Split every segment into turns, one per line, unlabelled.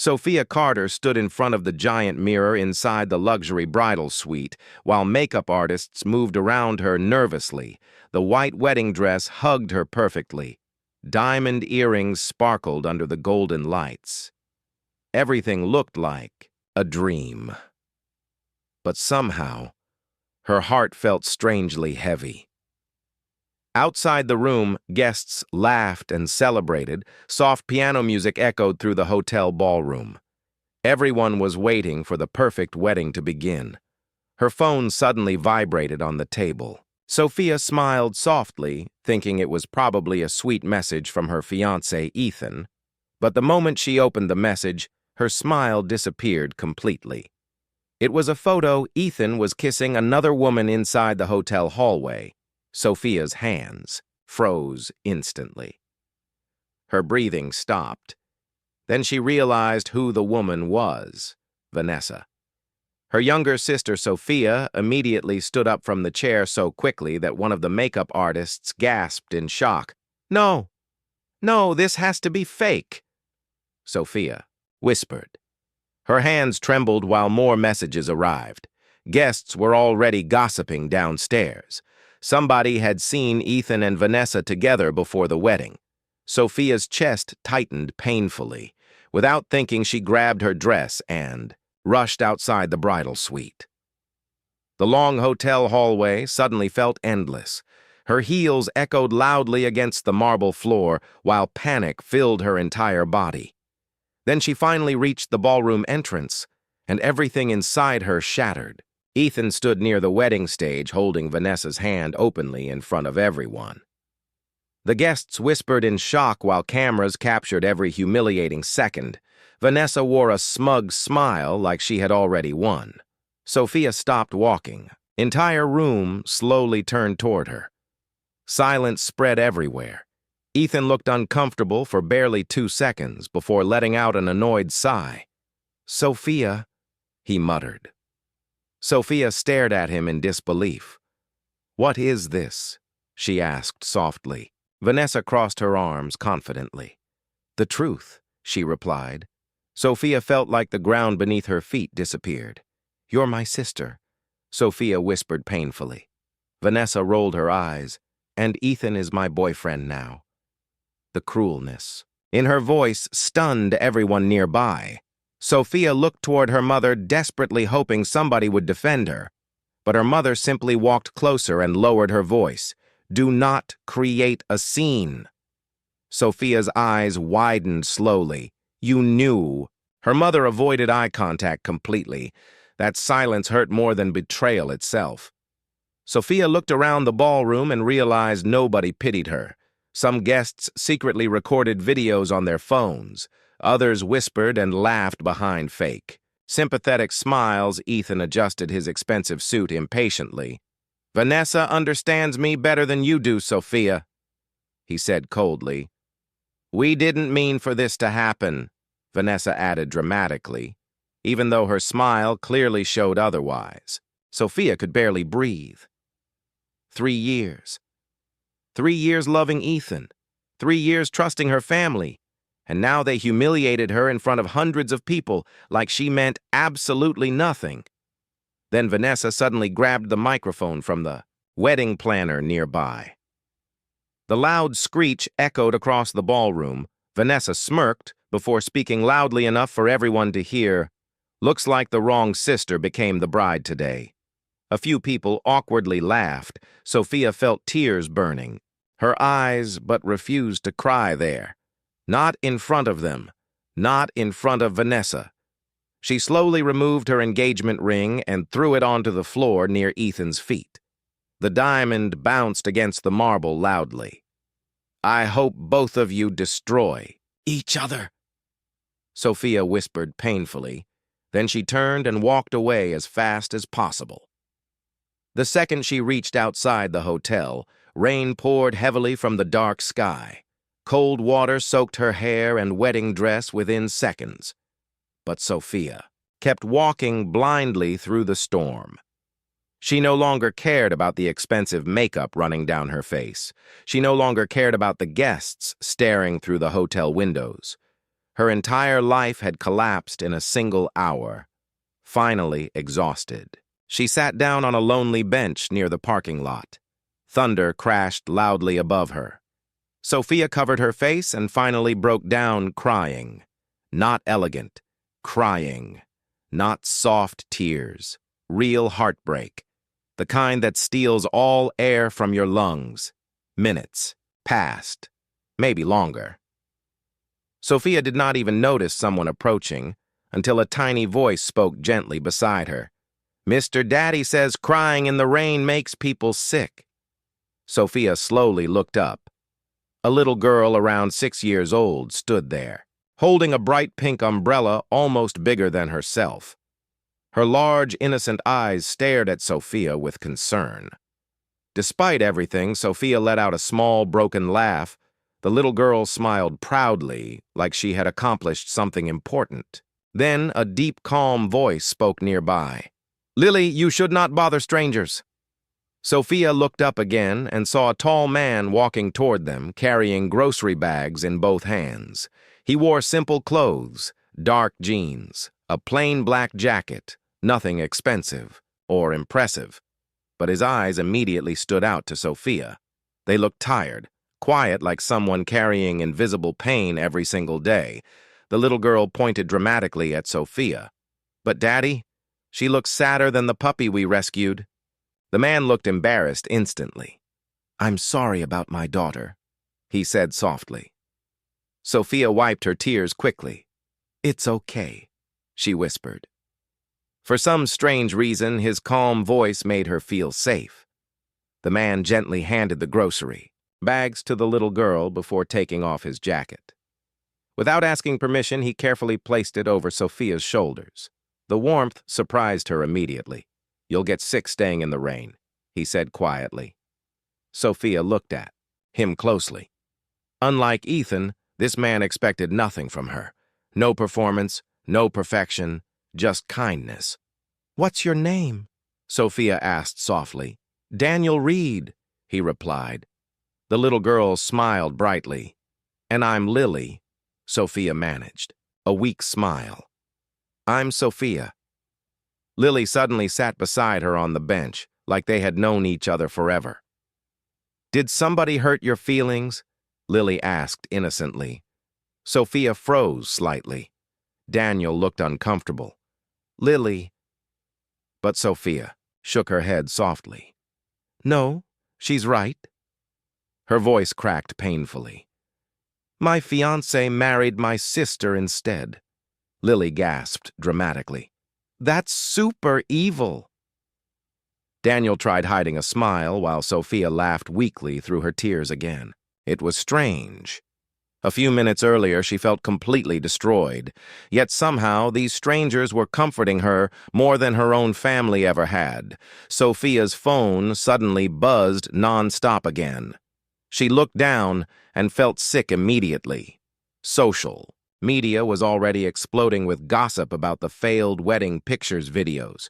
Sophia Carter stood in front of the giant mirror inside the luxury bridal suite, while makeup artists moved around her nervously. The white wedding dress hugged her perfectly. Diamond earrings sparkled under the golden lights. Everything looked like a dream. But somehow, her heart felt strangely heavy. Outside the room, guests laughed and celebrated. Soft piano music echoed through the hotel ballroom. Everyone was waiting for the perfect wedding to begin. Her phone suddenly vibrated on the table. Sophia smiled softly, thinking it was probably a sweet message from her fiancé, Ethan. But the moment she opened the message, her smile disappeared completely. It was a photo. Ethan was kissing another woman inside the hotel hallway. Sophia's hands froze instantly. Her breathing stopped. Then she realized who the woman was: Vanessa. Her younger sister, Sophia, immediately stood up from the chair so quickly that one of the makeup artists gasped in shock. "No, no, this has to be fake," Sophia whispered. Her hands trembled while more messages arrived. Guests were already gossiping downstairs. Somebody had seen Ethan and Vanessa together before the wedding. Sophia's chest tightened painfully. Without thinking, she grabbed her dress and rushed outside the bridal suite. The long hotel hallway suddenly felt endless. Her heels echoed loudly against the marble floor, while panic filled her entire body. Then she finally reached the ballroom entrance, and everything inside her shattered. Ethan stood near the wedding stage, holding Vanessa's hand openly in front of everyone. The guests whispered in shock while cameras captured every humiliating second. Vanessa wore a smug smile like she had already won. Sophia stopped walking. Entire room slowly turned toward her. Silence spread everywhere. Ethan looked uncomfortable for barely 2 seconds before letting out an annoyed sigh. "Sophia," he muttered. Sophia stared at him in disbelief. "What is this?" she asked softly. Vanessa crossed her arms confidently. "The truth," she replied. Sophia felt like the ground beneath her feet disappeared. "You're my sister," Sophia whispered painfully. Vanessa rolled her eyes. "And Ethan is my boyfriend now." The cruelness in her voice stunned everyone nearby. Sophia looked toward her mother, desperately hoping somebody would defend her. But her mother simply walked closer and lowered her voice. "Do not create a scene." Sophia's eyes widened slowly. "You knew." Her mother avoided eye contact completely. That silence hurt more than betrayal itself. Sophia looked around the ballroom and realized nobody pitied her. Some guests secretly recorded videos on their phones. Others whispered and laughed behind fake sympathetic smiles. Ethan adjusted his expensive suit impatiently. "Vanessa understands me better than you do, Sophia," he said coldly. "We didn't mean for this to happen," Vanessa added dramatically, even though her smile clearly showed otherwise. Sophia could barely breathe. 3 years. 3 years loving Ethan. 3 years trusting her family. And now they humiliated her in front of hundreds of people like she meant absolutely nothing. Then Vanessa suddenly grabbed the microphone from the wedding planner nearby. The loud screech echoed across the ballroom. Vanessa smirked before speaking loudly enough for everyone to hear. "Looks like the wrong sister became the bride today." A few people awkwardly laughed. Sophia felt tears burning. Her eyes but refused to cry there. Not in front of them. Not in front of Vanessa. She slowly removed her engagement ring and threw it onto the floor near Ethan's feet. The diamond bounced against the marble loudly. "I hope both of you destroy each other," Sophia whispered painfully. Then she turned and walked away as fast as possible. The second she reached outside the hotel, rain poured heavily from the dark sky. Cold water soaked her hair and wedding dress within seconds. But Sophia kept walking blindly through the storm. She no longer cared about the expensive makeup running down her face. She no longer cared about the guests staring through the hotel windows. Her entire life had collapsed in a single hour. Finally exhausted, she sat down on a lonely bench near the parking lot. Thunder crashed loudly above her. Sophia covered her face and finally broke down crying. Not elegant, crying. Not soft tears, real heartbreak. The kind that steals all air from your lungs. Minutes passed, maybe longer. Sophia did not even notice someone approaching until a tiny voice spoke gently beside her. "Mr. Daddy says crying in the rain makes people sick." Sophia slowly looked up. A little girl around 6 years old stood there, holding a bright pink umbrella almost bigger than herself. Her large, innocent eyes stared at Sophia with concern. Despite everything, Sophia let out a small, broken laugh. The little girl smiled proudly, like she had accomplished something important. Then a deep, calm voice spoke nearby. "Lily, you should not bother strangers." Sophia looked up again and saw a tall man walking toward them, carrying grocery bags in both hands. He wore simple clothes, dark jeans, a plain black jacket, nothing expensive or impressive. But his eyes immediately stood out to Sophia. They looked tired, quiet like someone carrying invisible pain every single day. The little girl pointed dramatically at Sophia. "But Daddy, she looks sadder than the puppy we rescued." The man looked embarrassed instantly. "I'm sorry about my daughter," he said softly. Sophia wiped her tears quickly. "It's okay," she whispered. For some strange reason, his calm voice made her feel safe. The man gently handed the grocery bags to the little girl before taking off his jacket. Without asking permission, he carefully placed it over Sophia's shoulders. The warmth surprised her immediately. "You'll get sick staying in the rain," he said quietly. Sophia looked at him closely. Unlike Ethan, this man expected nothing from her. No performance, no perfection, just kindness. "What's your name?" Sophia asked softly. "Daniel Reed," he replied. The little girl smiled brightly. "And I'm Lily," Sophia managed, a weak smile. "I'm Sophia." Lily suddenly sat beside her on the bench, like they had known each other forever. "Did somebody hurt your feelings?" Lily asked innocently. Sophia froze slightly. Daniel looked uncomfortable. "Lily." But Sophia shook her head softly. "No, she's right." Her voice cracked painfully. "My fiancé married my sister instead." Lily gasped dramatically. "That's super evil." Daniel tried hiding a smile while Sophia laughed weakly through her tears again. It was strange. A few minutes earlier, she felt completely destroyed. Yet somehow, these strangers were comforting her more than her own family ever had. Sophia's phone suddenly buzzed nonstop again. She looked down and felt sick immediately. Social media was already exploding with gossip about the failed wedding pictures videos.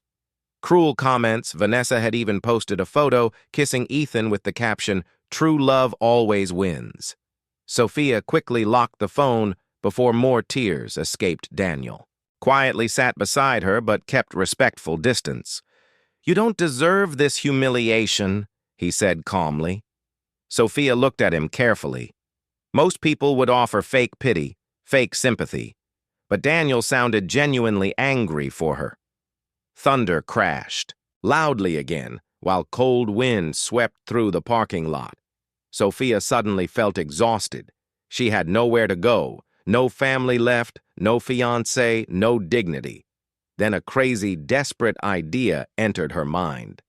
Cruel comments. Vanessa had even posted a photo kissing Ethan with the caption, "True love always wins." Sophia quickly locked the phone before more tears escaped Daniel. Quietly sat beside her but kept respectful distance. "You don't deserve this humiliation," he said calmly. Sophia looked at him carefully. Most people would offer fake pity, fake sympathy, but Daniel sounded genuinely angry for her. Thunder crashed, loudly again, while cold wind swept through the parking lot. Sophia suddenly felt exhausted. She had nowhere to go, no family left, no fiancé, no dignity. Then a crazy, desperate idea entered her mind.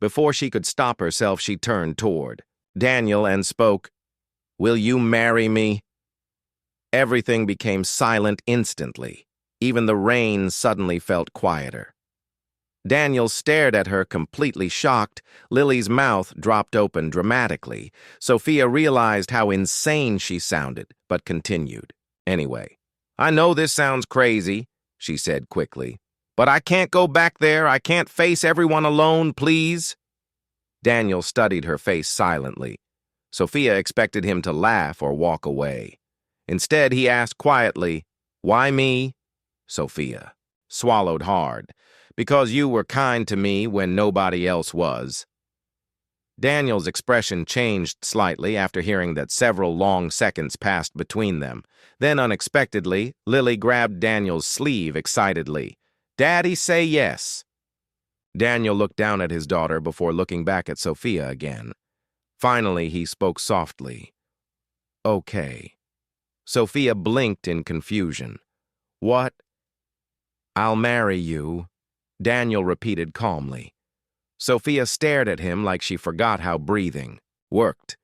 Before she could stop herself, she turned toward Daniel and spoke, "Will you marry me?" Everything became silent instantly. Even the rain suddenly felt quieter. Daniel stared at her completely shocked. Lily's mouth dropped open dramatically. Sophia realized how insane she sounded, but continued. "Anyway, I know this sounds crazy," she said quickly, "but I can't go back there. I can't face everyone alone, please." Daniel studied her face silently. Sophia expected him to laugh or walk away. Instead, he asked quietly, Why me? Sophia swallowed hard. Because you were kind to me when nobody else was. Daniel's expression changed slightly after hearing that several long seconds passed between them. Then, unexpectedly, Lily grabbed Daniel's sleeve excitedly. "Daddy, say yes." Daniel looked down at his daughter before looking back at Sophia again. Finally, he spoke softly. "Okay." Sophia blinked in confusion. "What?" "I'll marry you," Daniel repeated calmly. Sophia stared at him like she forgot how breathing worked.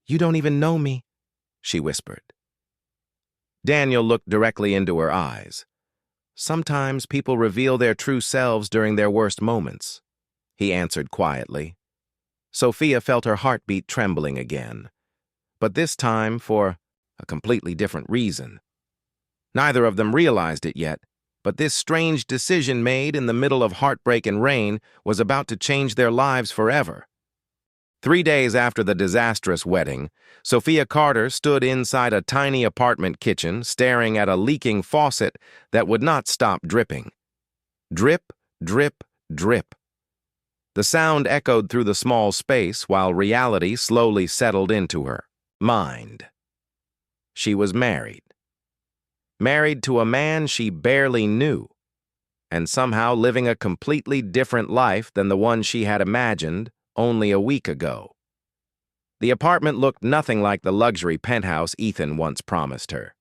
"You don't even know me," she whispered. Daniel looked directly into her eyes. "Sometimes people reveal their true selves during their worst moments," he answered quietly. Sophia felt her heartbeat trembling again, but this time for a completely different reason. Neither of them realized it yet, but this strange decision made in the middle of heartbreak and rain was about to change their lives forever. 3 days after the disastrous wedding, Sophia Carter stood inside a tiny apartment kitchen staring at a leaking faucet that would not stop dripping. Drip, drip, drip. The sound echoed through the small space while reality slowly settled into her mind. She was married. Married to a man she barely knew, and somehow living a completely different life than the one she had imagined only a week ago. The apartment looked nothing like the luxury penthouse Ethan once promised her.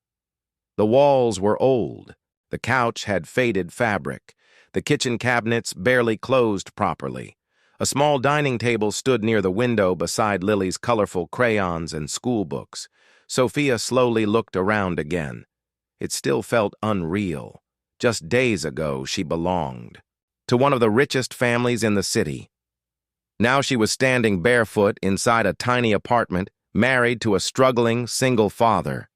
The walls were old, the couch had faded fabric, the kitchen cabinets barely closed properly. A small dining table stood near the window beside Lily's colorful crayons and school books. Sophia slowly looked around again. It still felt unreal. Just days ago, she belonged to one of the richest families in the city. Now she was standing barefoot inside a tiny apartment, married to a struggling single father.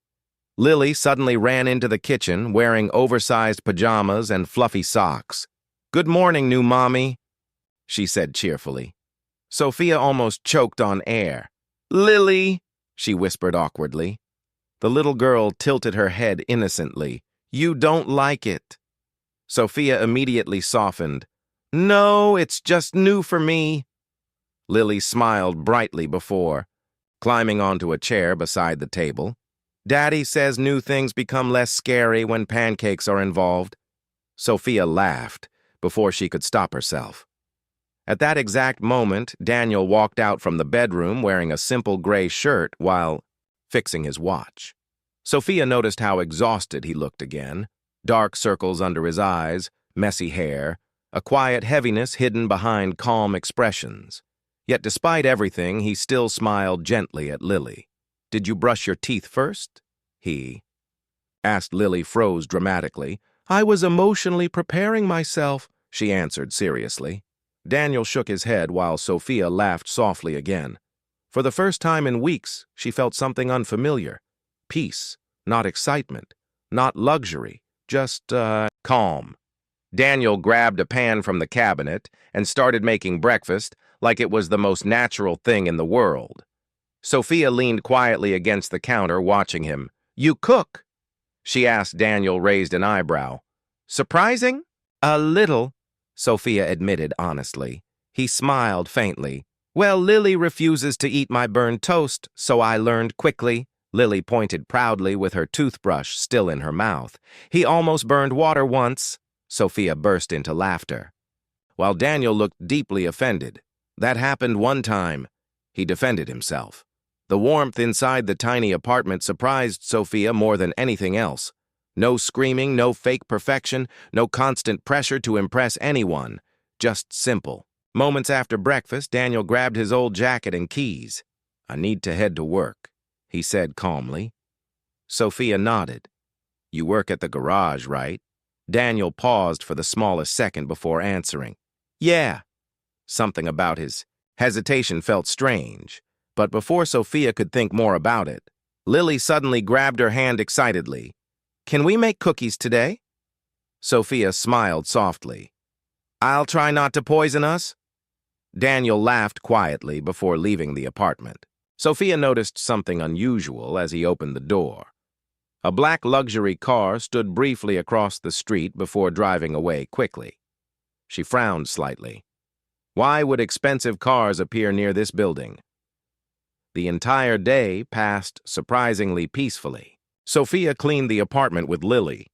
Lily suddenly ran into the kitchen, wearing oversized pajamas and fluffy socks. "Good morning, new mommy," she said cheerfully. Sophia almost choked on air. "Lily," she whispered awkwardly. The little girl tilted her head innocently. "You don't like it." Sophia immediately softened. "No, it's just new for me." Lily smiled brightly before, climbing onto a chair beside the table. "Daddy says new things become less scary when pancakes are involved." Sophia laughed before she could stop herself. At that exact moment, Daniel walked out from the bedroom wearing a simple gray shirt while fixing his watch. Sophia noticed how exhausted he looked again. Dark circles under his eyes, messy hair, a quiet heaviness hidden behind calm expressions. Yet despite everything, he still smiled gently at Lily. "Did you brush your teeth first?" he asked. Lily froze dramatically. "I was emotionally preparing myself," she answered seriously. Daniel shook his head while Sophia laughed softly again. For the first time in weeks, she felt something unfamiliar. Peace, not excitement, not luxury, just, calm. Daniel grabbed a pan from the cabinet and started making breakfast like it was the most natural thing in the world. Sophia leaned quietly against the counter watching him. "You cook?" she asked. Daniel raised an eyebrow. "Surprising?" "A little," Sophia admitted honestly. He smiled faintly. "Well, Lily refuses to eat my burned toast, so I learned quickly." Lily pointed proudly with her toothbrush still in her mouth. "He almost burned water once." Sophia burst into laughter, while Daniel looked deeply offended. "That happened one time." He defended himself. The warmth inside the tiny apartment surprised Sophia more than anything else. No screaming, no fake perfection, no constant pressure to impress anyone. Just simple. Moments after breakfast, Daniel grabbed his old jacket and keys. "I need to head to work," he said calmly. Sophia nodded. "You work at the garage, right?" Daniel paused for the smallest second before answering. "Yeah." Something about his hesitation felt strange, but before Sophia could think more about it, Lily suddenly grabbed her hand excitedly. "Can we make cookies today?" Sophia smiled softly. "I'll try not to poison us." Daniel laughed quietly before leaving the apartment. Sophia noticed something unusual as he opened the door. A black luxury car stood briefly across the street before driving away quickly. She frowned slightly. Why would expensive cars appear near this building? The entire day passed surprisingly peacefully. Sophia cleaned the apartment with Lily.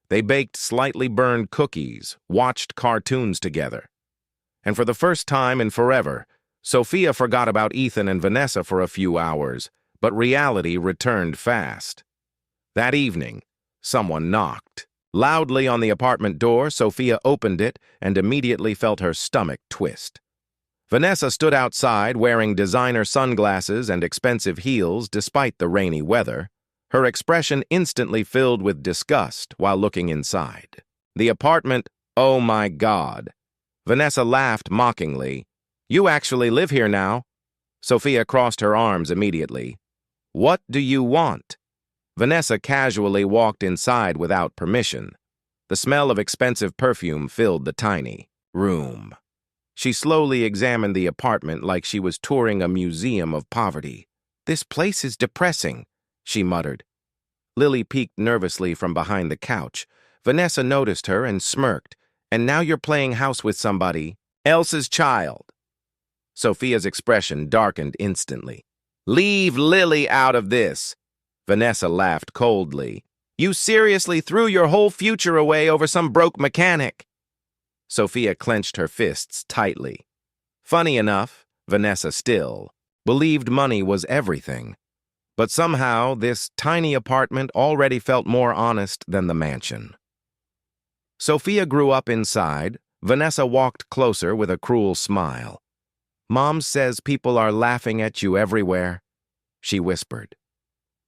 They baked slightly burned cookies, watched cartoons together. And for the first time in forever, Sophia forgot about Ethan and Vanessa for a few hours, but reality returned fast. That evening, someone knocked. Loudly on the apartment door, Sophia opened it and immediately felt her stomach twist. Vanessa stood outside wearing designer sunglasses and expensive heels despite the rainy weather, her expression instantly filled with disgust while looking inside. The apartment, oh my God. Vanessa laughed mockingly. You actually live here now? Sophia crossed her arms immediately. What do you want? Vanessa casually walked inside without permission. The smell of expensive perfume filled the tiny room. She slowly examined the apartment like she was touring a museum of poverty. This place is depressing, she muttered. Lily peeked nervously from behind the couch. Vanessa noticed her and smirked. And now you're playing house with somebody else's child. Sophia's expression darkened instantly. Leave Lily out of this. Vanessa laughed coldly. You seriously threw your whole future away over some broke mechanic. Sophia clenched her fists tightly. Funny enough, Vanessa still believed money was everything. But somehow, this tiny apartment already felt more honest than the mansion. Sophia grew up inside. Vanessa walked closer with a cruel smile. Mom says people are laughing at you everywhere, she whispered.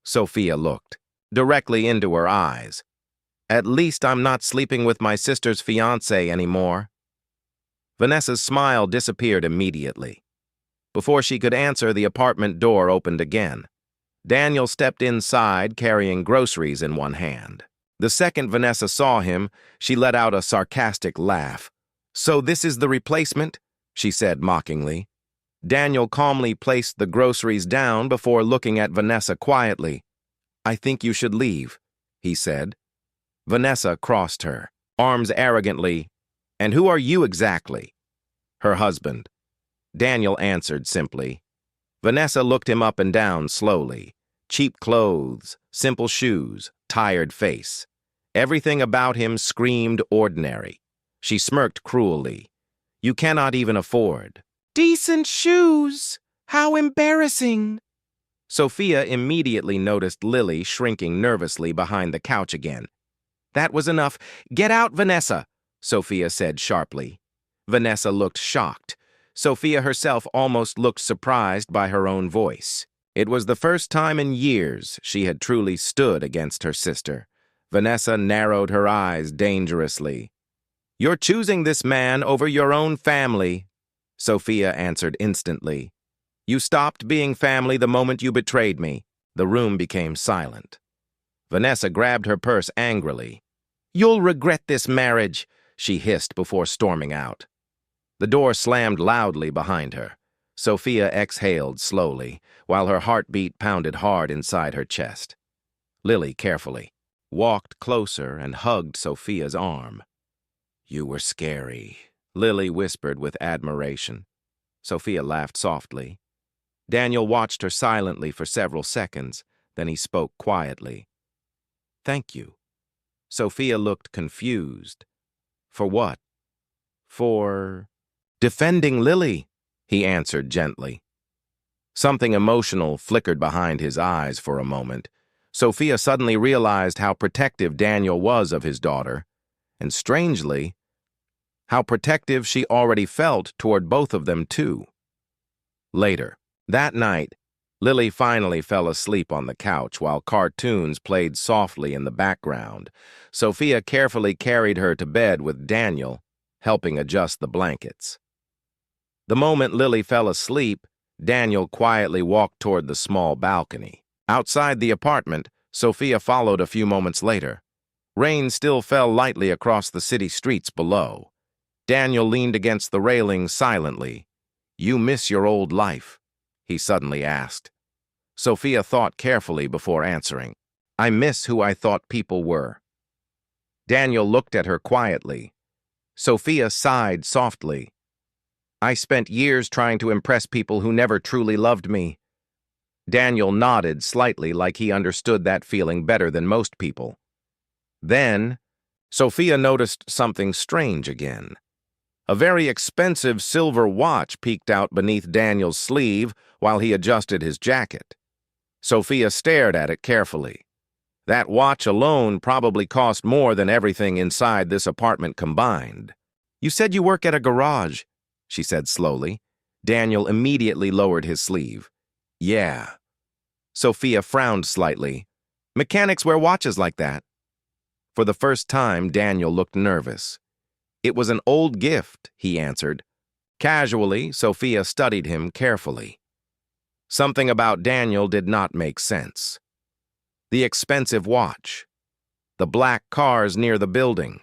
Sophia looked directly into her eyes. At least I'm not sleeping with my sister's fiancé anymore. Vanessa's smile disappeared immediately. Before she could answer, the apartment door opened again. Daniel stepped inside carrying groceries in one hand. The second Vanessa saw him, she let out a sarcastic laugh. So this is the replacement? She said mockingly. Daniel calmly placed the groceries down before looking at Vanessa quietly. I think you should leave, he said. Vanessa crossed her arms arrogantly. And who are you exactly? Her husband. Daniel answered simply. Vanessa looked him up and down slowly. Cheap clothes, simple shoes, tired face. Everything about him screamed ordinary. She smirked cruelly. You cannot even afford. Decent shoes! How embarrassing! Sophia immediately noticed Lily shrinking nervously behind the couch again. That was enough. Get out, Vanessa, Sophia said sharply. Vanessa looked shocked. Sophia herself almost looked surprised by her own voice. It was the first time in years she had truly stood against her sister. Vanessa narrowed her eyes dangerously. You're choosing this man over your own family, Sophia answered instantly. You stopped being family the moment you betrayed me. The room became silent. Vanessa grabbed her purse angrily. You'll regret this marriage, she hissed before storming out. The door slammed loudly behind her. Sophia exhaled slowly, while her heartbeat pounded hard inside her chest. Lily carefully walked closer and hugged Sophia's arm. You were scary, Lily whispered with admiration. Sophia laughed softly. Daniel watched her silently for several seconds, then he spoke quietly. Thank you. Sophia looked confused. For what? For defending Lily, he answered gently. Something emotional flickered behind his eyes for a moment. Sophia suddenly realized how protective Daniel was of his daughter, and strangely, how protective she already felt toward both of them too. Later, that night, Lily finally fell asleep on the couch while cartoons played softly in the background. Sophia carefully carried her to bed with Daniel, helping adjust the blankets. The moment Lily fell asleep, Daniel quietly walked toward the small balcony. Outside the apartment, Sophia followed a few moments later. Rain still fell lightly across the city streets below. Daniel leaned against the railing silently. You miss your old life? He suddenly asked. Sophia thought carefully before answering. I miss who I thought people were. Daniel looked at her quietly. Sophia sighed softly. I spent years trying to impress people who never truly loved me. Daniel nodded slightly like he understood that feeling better than most people. Then, Sophia noticed something strange again. A very expensive silver watch peeked out beneath Daniel's sleeve while he adjusted his jacket. Sophia stared at it carefully. That watch alone probably cost more than everything inside this apartment combined. You said you work at a garage, she said slowly. Daniel immediately lowered his sleeve. Yeah. Sophia frowned slightly. Mechanics wear watches like that. For the first time, Daniel looked nervous. It was an old gift, he answered. Casually, Sophia studied him carefully. Something about Daniel did not make sense. The expensive watch, the black cars near the building,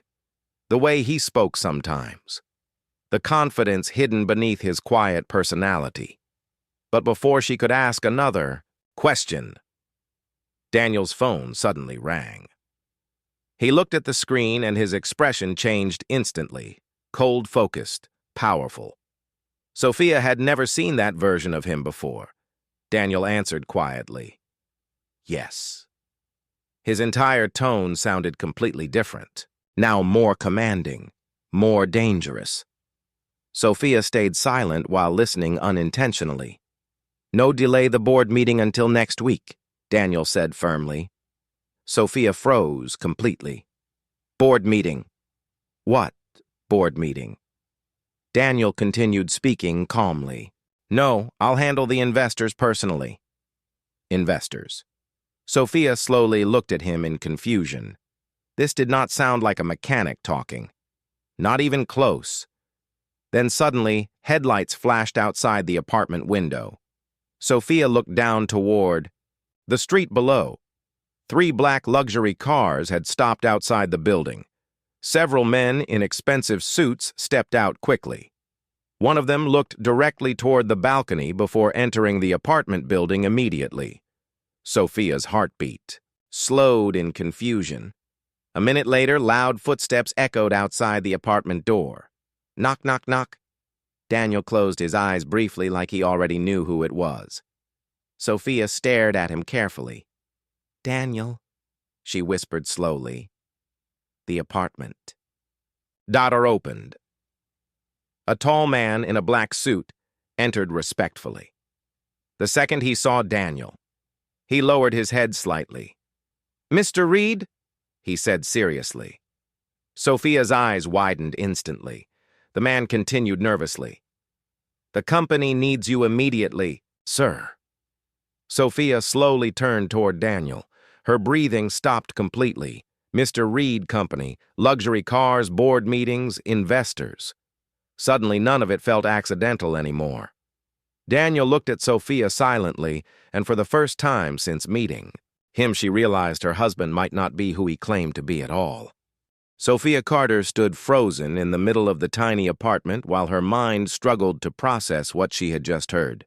the way he spoke sometimes, the confidence hidden beneath his quiet personality. But before she could ask another question, Daniel's phone suddenly rang. He looked at the screen and his expression changed instantly, cold-focused, powerful. Sophia had never seen that version of him before. Daniel answered quietly, yes. His entire tone sounded completely different, now more commanding, more dangerous. Sophia stayed silent while listening unintentionally. No, delay the board meeting until next week, Daniel said firmly. Sophia froze completely. Board meeting. What board meeting? Daniel continued speaking calmly. No, I'll handle the investors personally. Investors. Sophia slowly looked at him in confusion. This did not sound like a mechanic talking. Not even close. Then suddenly, headlights flashed outside the apartment window. Sophia looked down toward the street below. 3 black luxury cars had stopped outside the building. Several men in expensive suits stepped out quickly. One of them looked directly toward the balcony before entering the apartment building immediately. Sophia's heartbeat slowed in confusion. A minute later, loud footsteps echoed outside the apartment door. Knock, knock, knock. Daniel closed his eyes briefly like he already knew who it was. Sophia stared at him carefully. Daniel, she whispered slowly. The apartment. Door opened. A tall man in a black suit entered respectfully. The second he saw Daniel, he lowered his head slightly. Mr. Reed, he said seriously. Sophia's eyes widened instantly. The man continued nervously. The company needs you immediately, sir. Sophia slowly turned toward Daniel. Her breathing stopped completely. Mr. Reed Company, luxury cars, board meetings, investors. Suddenly, none of it felt accidental anymore. Daniel looked at Sophia silently, and for the first time since meeting him, she realized her husband might not be who he claimed to be at all. Sophia Carter stood frozen in the middle of the tiny apartment while her mind struggled to process what she had just heard.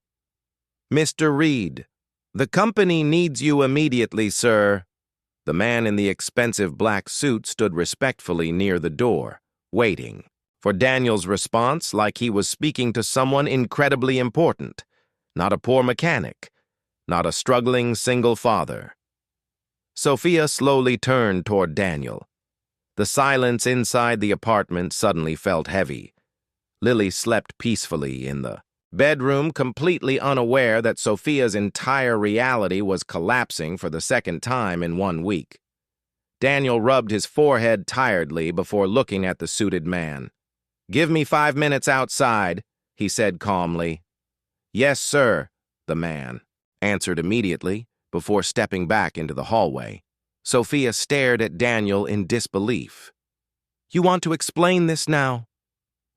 Mr. Reed, the company needs you immediately, sir. The man in the expensive black suit stood respectfully near the door, waiting for Daniel's response like he was speaking to someone incredibly important, not a poor mechanic, not a struggling single father. Sophia slowly turned toward Daniel. The silence inside the apartment suddenly felt heavy. Lily slept peacefully in the bedroom, completely unaware that Sophia's entire reality was collapsing for the second time in 1 week. Daniel rubbed his forehead tiredly before looking at the suited man. Give me 5 minutes outside, he said calmly. Yes, sir, the man answered immediately before stepping back into the hallway. Sophia stared at Daniel in disbelief. You want to explain this now?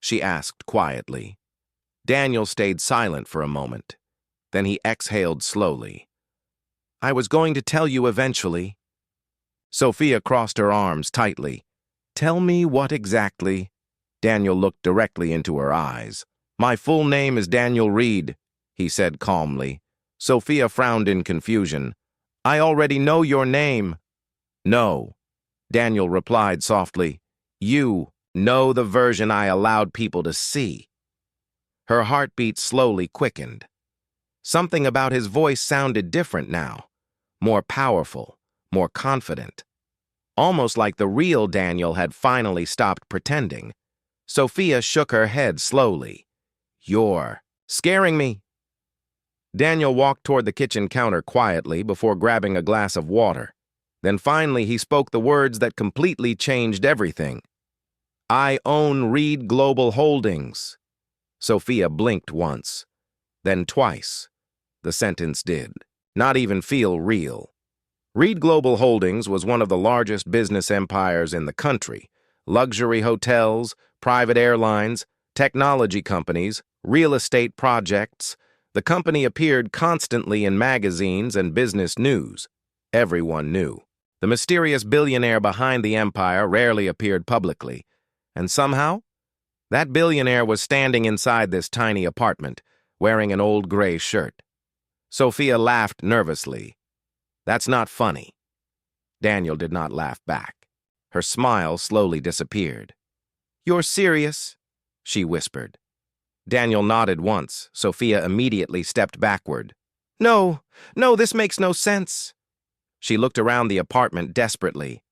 She asked quietly. Daniel stayed silent for a moment. Then he exhaled slowly. I was going to tell you eventually. Sophia crossed her arms tightly. Tell me what exactly? Daniel looked directly into her eyes. My full name is Daniel Reed, he said calmly. Sophia frowned in confusion. I already know your name. No, Daniel replied softly. You know the version I allowed people to see. Her heartbeat slowly quickened. Something about his voice sounded different now, more powerful, more confident. Almost like the real Daniel had finally stopped pretending. Sophia shook her head slowly. You're scaring me. Daniel walked toward the kitchen counter quietly before grabbing a glass of water. Then finally he spoke the words that completely changed everything. I own Reed Global Holdings. Sophia blinked once, then twice. The sentence did not even feel real. Reed Global Holdings was one of the largest business empires in the country. Luxury hotels, private airlines, technology companies, real estate projects. The company appeared constantly in magazines and business news. Everyone knew. The mysterious billionaire behind the empire rarely appeared publicly. And somehow, that billionaire was standing inside this tiny apartment, wearing an old gray shirt. Sophia laughed nervously. That's not funny. Daniel did not laugh back. Her smile slowly disappeared. You're serious? She whispered. Daniel nodded once. Sophia immediately stepped backward. No, this makes no sense. She looked around the apartment desperately.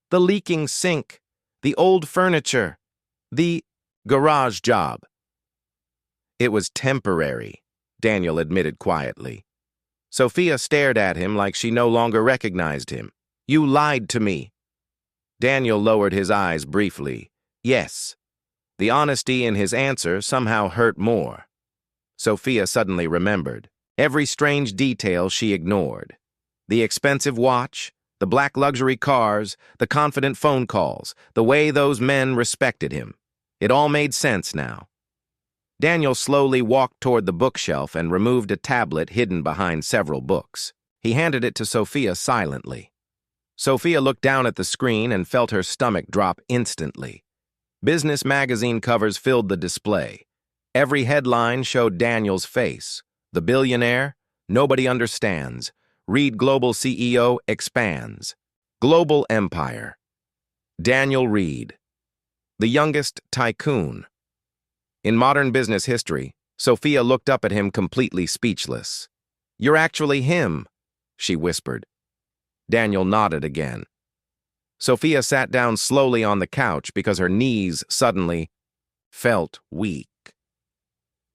The leaking sink, the old furniture, the garage job. It was temporary, Daniel admitted quietly. Sophia stared at him like she no longer recognized him. You lied to me. Daniel lowered his eyes briefly. Yes. The honesty in his answer somehow hurt more. Sophia suddenly remembered. Every strange detail she ignored. The expensive watch, the black luxury cars, the confident phone calls, the way those men respected him. It all made sense now. Daniel slowly walked toward the bookshelf and removed a tablet hidden behind several books. He handed it to Sophia silently. Sophia looked down at the screen and felt her stomach drop instantly. Business magazine covers filled the display. Every headline showed Daniel's face. The billionaire, nobody understands. Reed Global CEO expands. Global empire. Daniel Reed. The youngest tycoon. In modern business history, Sophia looked up at him completely speechless. You're actually him, she whispered. Daniel nodded again. Sophia sat down slowly on the couch because her knees suddenly felt weak.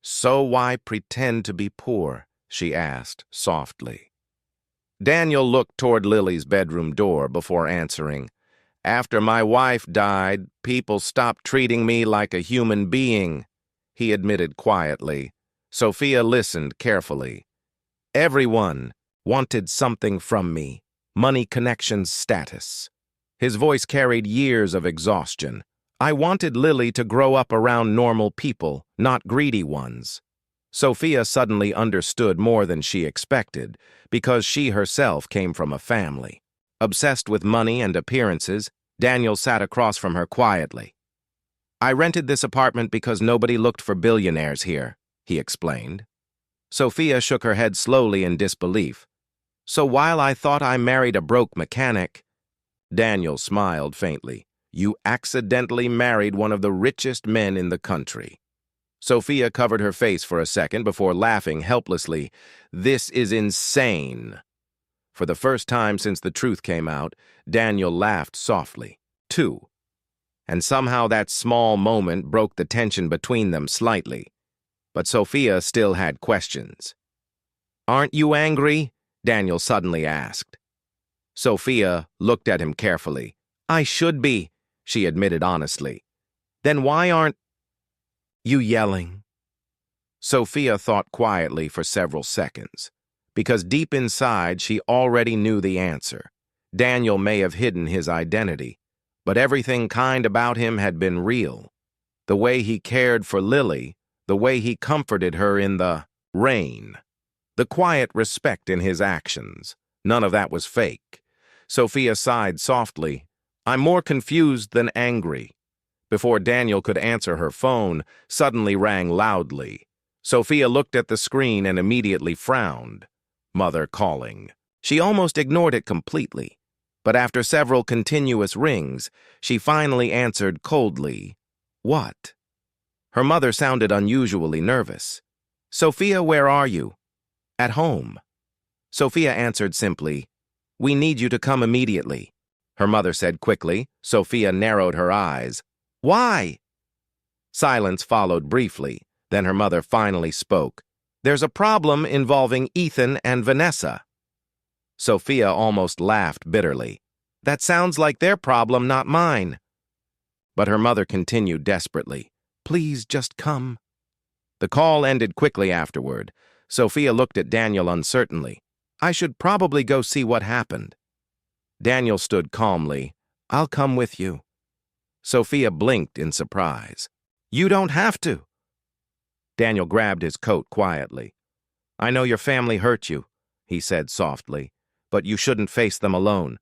So why pretend to be poor? She asked softly. Daniel looked toward Lily's bedroom door before answering. After my wife died, people stopped treating me like a human being, he admitted quietly. Sophia listened carefully. Everyone wanted something from me. Money, connections, status. His voice carried years of exhaustion. I wanted Lily to grow up around normal people, not greedy ones. Sophia suddenly understood more than she expected, because she herself came from a family. Obsessed with money and appearances, Daniel sat across from her quietly. I rented this apartment because nobody looked for billionaires here, he explained. Sophia shook her head slowly in disbelief. So while I thought I married a broke mechanic, Daniel smiled faintly. You accidentally married one of the richest men in the country. Sophia covered her face for a second before laughing helplessly. This is insane. For the first time since the truth came out, Daniel laughed softly, too. And somehow that small moment broke the tension between them slightly. But Sophia still had questions. Aren't you angry? Daniel suddenly asked. Sophia looked at him carefully. I should be, she admitted honestly. Then why aren't you yelling? Sophia thought quietly for several seconds, because deep inside she already knew the answer. Daniel may have hidden his identity, but everything kind about him had been real. The way he cared for Lily, the way he comforted her in the rain, the quiet respect in his actions. None of that was fake. Sophia sighed softly. I'm more confused than angry. Before Daniel could answer, her phone suddenly rang loudly. Sophia looked at the screen and immediately frowned. Mother calling. She almost ignored it completely, but after several continuous rings, she finally answered coldly, "What?" Her mother sounded unusually nervous. "Sophia, where are you?" "At home." Sophia answered simply, "We need you to come immediately." Her mother said quickly. Sophia narrowed her eyes. "Why?" Silence followed briefly. Then her mother finally spoke. "There's a problem involving Ethan and Vanessa." Sophia almost laughed bitterly. "That sounds like their problem, not mine." But her mother continued desperately. "Please just come." The call ended quickly afterward. Sophia looked at Daniel uncertainly. "I should probably go see what happened." Daniel stood calmly. "I'll come with you." Sophia blinked in surprise. "You don't have to." Daniel grabbed his coat quietly. "I know your family hurt you," he said softly, "but you shouldn't face them alone."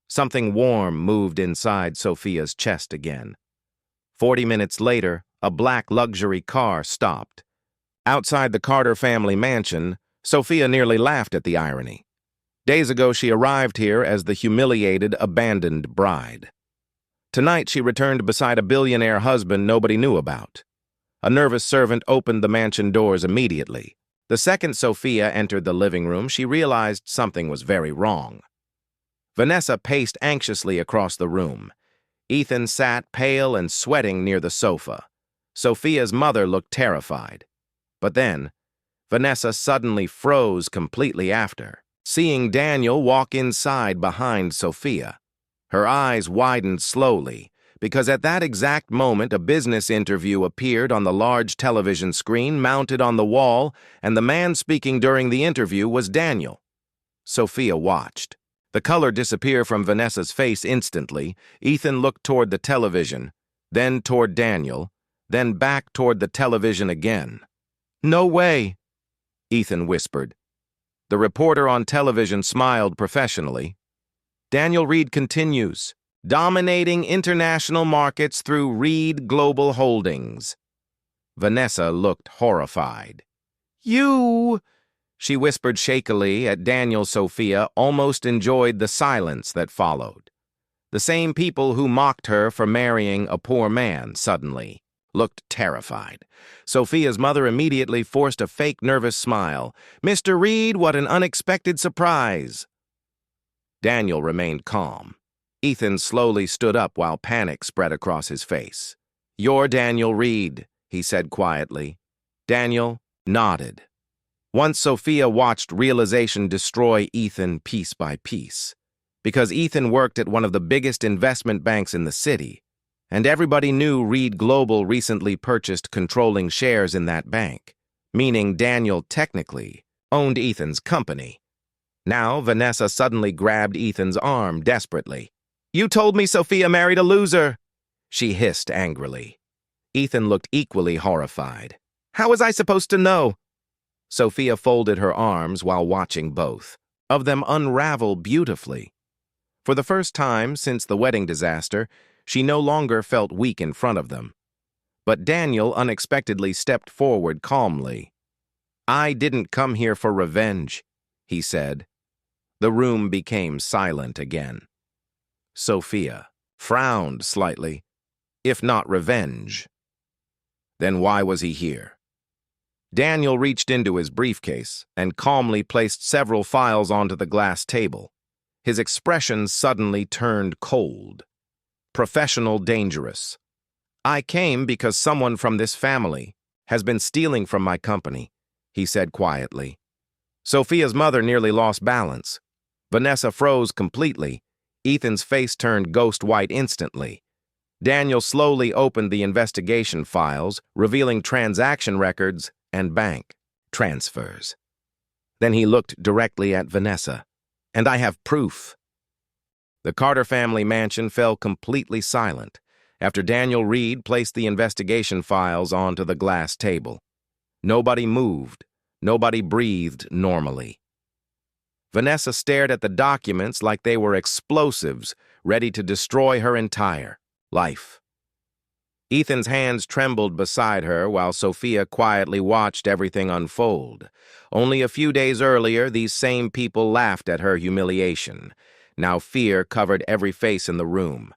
Something warm moved inside Sophia's chest again. 40 minutes later, a black luxury car stopped. Outside the Carter family mansion, Sophia nearly laughed at the irony. Days ago, she arrived here as the humiliated, abandoned bride. Tonight, she returned beside a billionaire husband nobody knew about. A nervous servant opened the mansion doors immediately. The second Sophia entered the living room, she realized something was very wrong. Vanessa paced anxiously across the room. Ethan sat pale and sweating near the sofa. Sophia's mother looked terrified. But then, Vanessa suddenly froze completely after seeing Daniel walk inside behind Sophia. Her eyes widened slowly, because at that exact moment a business interview appeared on the large television screen mounted on the wall, and the man speaking during the interview was Daniel. Sophia watched. The color disappeared from Vanessa's face instantly. Ethan looked toward the television, then toward Daniel, then back toward the television again. "No way," Ethan whispered. The reporter on television smiled professionally. Daniel Reed continues, dominating international markets through Reed Global Holdings. Vanessa looked horrified. "You," she whispered shakily at Daniel. Sophia almost enjoyed the silence that followed. The same people who mocked her for marrying a poor man suddenly looked terrified. Sophia's mother immediately forced a fake nervous smile. "Mr. Reed, what an unexpected surprise." Daniel remained calm. Ethan slowly stood up while panic spread across his face. "You're Daniel Reed," he said quietly. Daniel nodded. Once Sophia watched realization destroy Ethan piece by piece. Because Ethan worked at one of the biggest investment banks in the city, and everybody knew Reed Global recently purchased controlling shares in that bank, meaning Daniel technically owned Ethan's company. Now, Vanessa suddenly grabbed Ethan's arm desperately. "You told me Sophia married a loser," she hissed angrily. Ethan looked equally horrified. "How was I supposed to know?" Sophia folded her arms while watching both of them unravel beautifully. For the first time since the wedding disaster, she no longer felt weak in front of them. But Daniel unexpectedly stepped forward calmly. "I didn't come here for revenge," he said. The room became silent again. Sophia frowned slightly. "If not revenge, then why was he here?" Daniel reached into his briefcase and calmly placed several files onto the glass table. His expression suddenly turned cold. "Professional dangerous. I came because someone from this family has been stealing from my company," he said quietly. Sophia's mother nearly lost balance. Vanessa froze completely. Ethan's face turned ghost white instantly. Daniel slowly opened the investigation files, revealing transaction records and bank transfers. Then he looked directly at Vanessa. "And I have proof." The Carter family mansion fell completely silent after Daniel Reed placed the investigation files onto the glass table. Nobody moved. Nobody breathed normally. Vanessa stared at the documents like they were explosives ready to destroy her entire life. Ethan's hands trembled beside her while Sophia quietly watched everything unfold. Only a few days earlier, these same people laughed at her humiliation. Now fear covered every face in the room.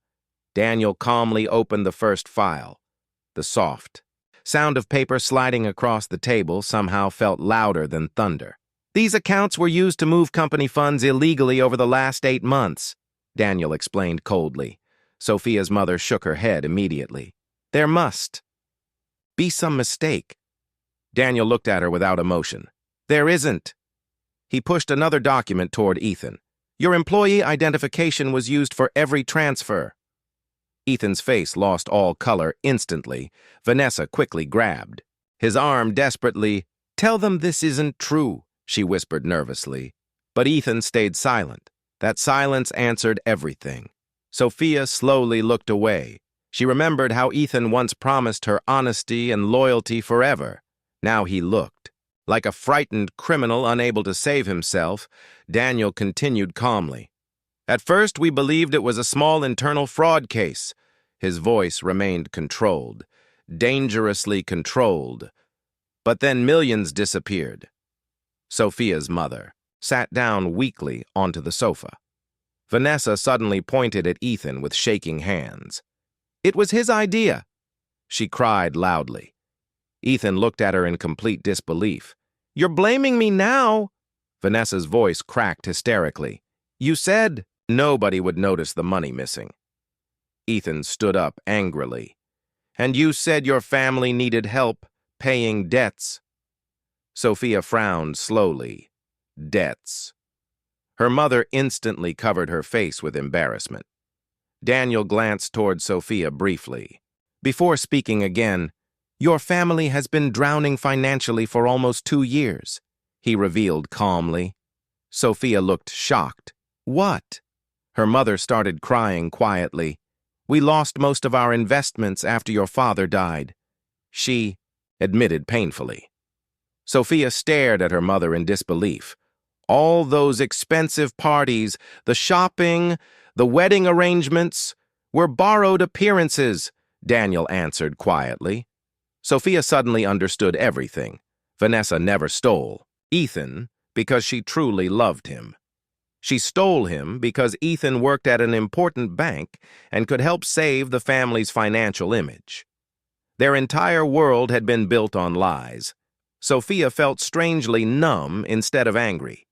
Daniel calmly opened the first file. The soft sound of paper sliding across the table somehow felt louder than thunder. These accounts were used to move company funds illegally over the last 8 months, Daniel explained coldly. Sophia's mother shook her head immediately. There must be some mistake. Daniel looked at her without emotion. There isn't. He pushed another document toward Ethan. Your employee identification was used for every transfer. Ethan's face lost all color instantly. Vanessa quickly grabbed his arm desperately. Tell them this isn't true, she whispered nervously. But Ethan stayed silent. That silence answered everything. Sophia slowly looked away. She remembered how Ethan once promised her honesty and loyalty forever. Now he looked like a frightened criminal unable to save himself. Daniel continued calmly. At first, we believed it was a small internal fraud case. His voice remained controlled, dangerously controlled. But then millions disappeared. Sophia's mother sat down weakly onto the sofa. Vanessa suddenly pointed at Ethan with shaking hands. It was his idea, she cried loudly. Ethan looked at her in complete disbelief. You're blaming me now? Vanessa's voice cracked hysterically. You said nobody would notice the money missing. Ethan stood up angrily. And you said your family needed help paying debts. Sophia frowned slowly. Debts. Her mother instantly covered her face with embarrassment. Daniel glanced toward Sophia briefly. Before speaking again, your family has been drowning financially for almost 2 years, he revealed calmly. Sophia looked shocked. What? Her mother started crying quietly. We lost most of our investments after your father died, she admitted painfully. Sophia stared at her mother in disbelief. All those expensive parties, the shopping, the wedding arrangements, were borrowed appearances, Daniel answered quietly. Sophia suddenly understood everything. Vanessa never stole Ethan because she truly loved him. She stole him because Ethan worked at an important bank and could help save the family's financial image. Their entire world had been built on lies. Sophia felt strangely numb instead of angry.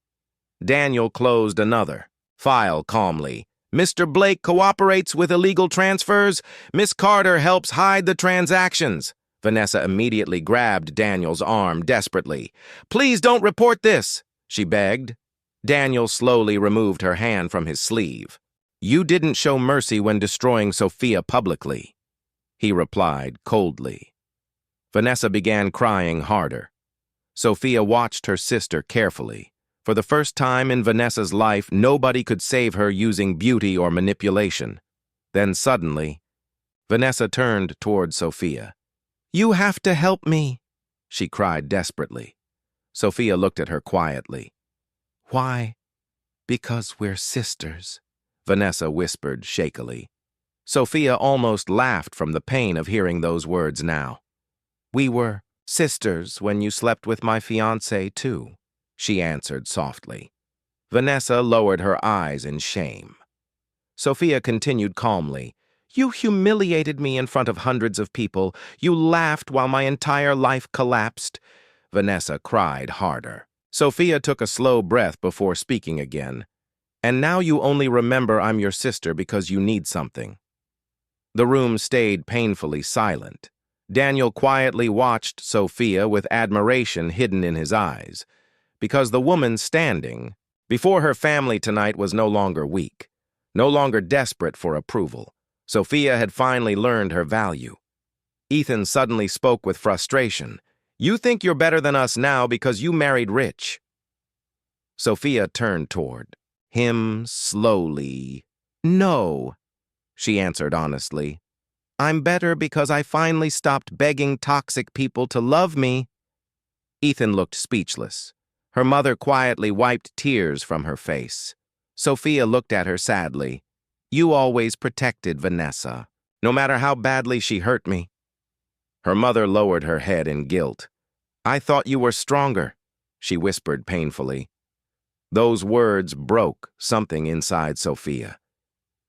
Daniel closed another file calmly. Mr. Blake cooperates with illegal transfers. Miss Carter helps hide the transactions. Vanessa immediately grabbed Daniel's arm desperately. Please don't report this, she begged. Daniel slowly removed her hand from his sleeve. You didn't show mercy when destroying Sophia publicly, he replied coldly. Vanessa began crying harder. Sophia watched her sister carefully. For the first time in Vanessa's life, nobody could save her using beauty or manipulation. Then suddenly, Vanessa turned toward Sophia. You have to help me, she cried desperately. Sophia looked at her quietly. Why? Because we're sisters, Vanessa whispered shakily. Sophia almost laughed from the pain of hearing those words now. We were sisters when you slept with my fiancé, too, she answered softly. Vanessa lowered her eyes in shame. Sophia continued calmly. You humiliated me in front of hundreds of people. You laughed while my entire life collapsed. Vanessa cried harder. Sophia took a slow breath before speaking again. And now you only remember I'm your sister because you need something. The room stayed painfully silent. Daniel quietly watched Sophia with admiration hidden in his eyes, because the woman standing before her family tonight was no longer weak, no longer desperate for approval. Sophia had finally learned her value. Ethan suddenly spoke with frustration. You think you're better than us now because you married rich. Sophia turned toward him slowly. No, she answered honestly. I'm better because I finally stopped begging toxic people to love me. Ethan looked speechless. Her mother quietly wiped tears from her face. Sophia looked at her sadly. You always protected Vanessa, no matter how badly she hurt me. Her mother lowered her head in guilt. "I thought you were stronger," she whispered painfully. Those words broke something inside Sophia.